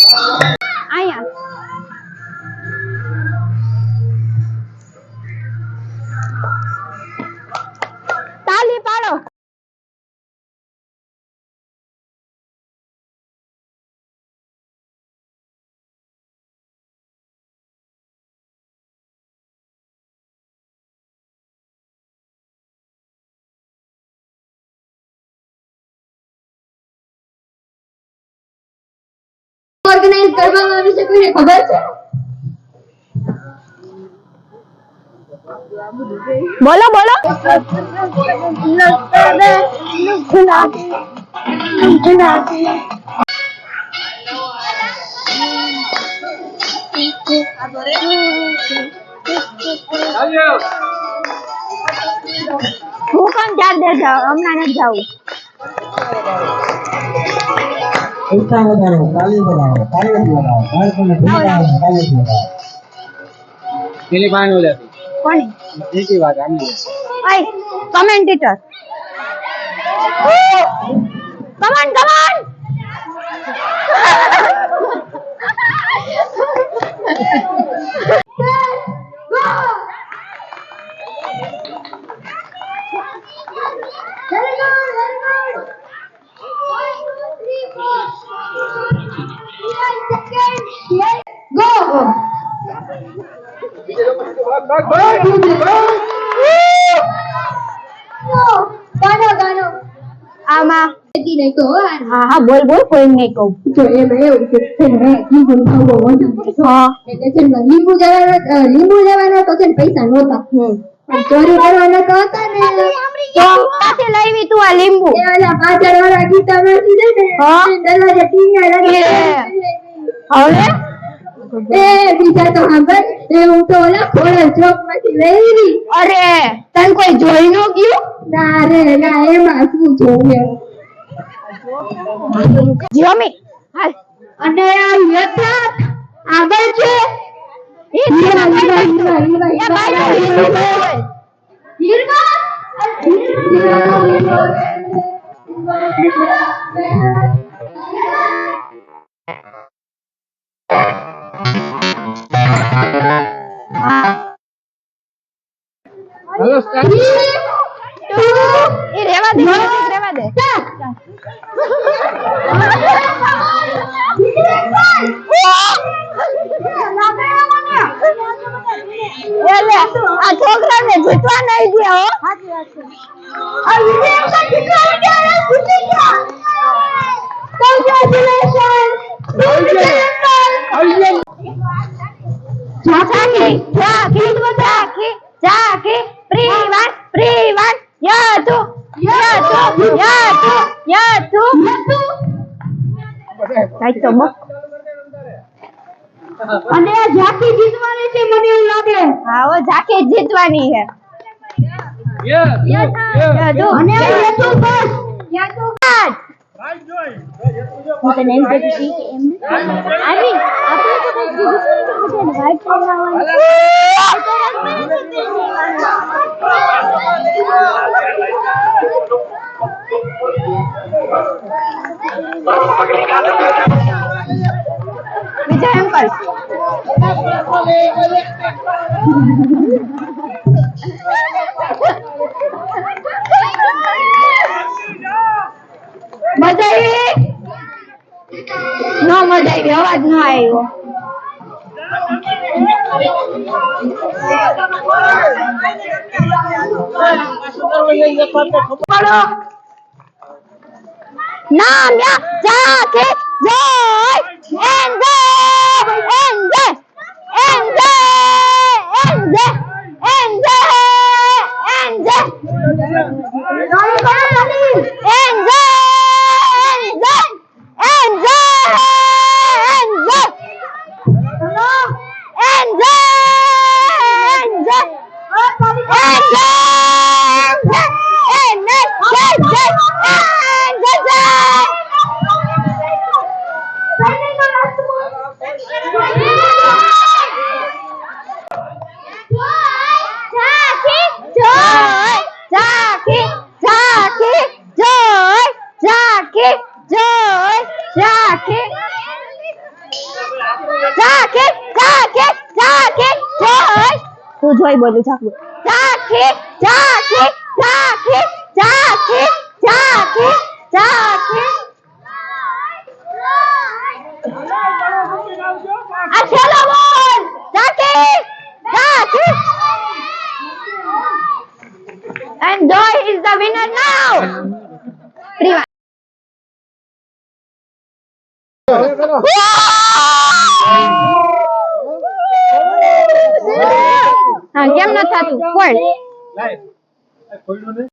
આયા તાલી પાડો. ઓર્ગેનાઇઝ કરવામાં આવી છે કોઈને ખબર છે? બોલો બોલો. હું કોણ ચાર દે જાવ હમણાં નથી જાવું. પેલી બાન ઓલા કોની બીજી વાત આમની આય કમેન્ટેટર કમન કમન આમાં હા હા બોલ બોલ કોઈ નહીં કહું. જો એમાં એવું છે લીંબુ લેવાનો તો છે પૈસા નહોતા ચોરી કરવાના તો હતા ને તો ક્યાંથી લાવી તું આ લીંબુ? એ ઓલા પાછળ વાળા ગીતામાંથી છે ને દરવાજા ટીંગા લાગે હવે એ બીજા તો સાંભળ એ હું તો ઓલા ખોડા ચોક માંથી લઈ. અરે તને કોઈ જોઈ ન ગયું? ના રે ના એમાં શું જોવે જમી હાલ. અને આ યથાર્થ આગળ છે એ હીરા હીરા હીરા હીરા એ બાય હીરા હેલો સ્ટાર્ટ એ રેવા દે રેવા દે આ છોકરાને જીતવા નહીં ગયા હો. અને ઝાંકી જીતવાની છે મને એવું લાગે. હા ઓ ઝાંકી જીતવાની છે. અને યતુ બસ યતુ બસ હું તને એમ કહેતી કે એમ આવી આપણે તો કઈ જીતશું તો પછી વાઇટ વિજય અંકલ મજા આવી? નો મજા આવી અવાજ ન આવ્યો. નામ યા જાકે જય એન્જોય જોઈ બોલું જાકુ ચાખી ચાખી ચાખી ચાખી ચાખી ચાખી આ છેલ્લો બોલ ચાખી ચાખી and Joy is the winner now Priya હા કેમ ન થાતું કોણ લાય ખોલ્યું ને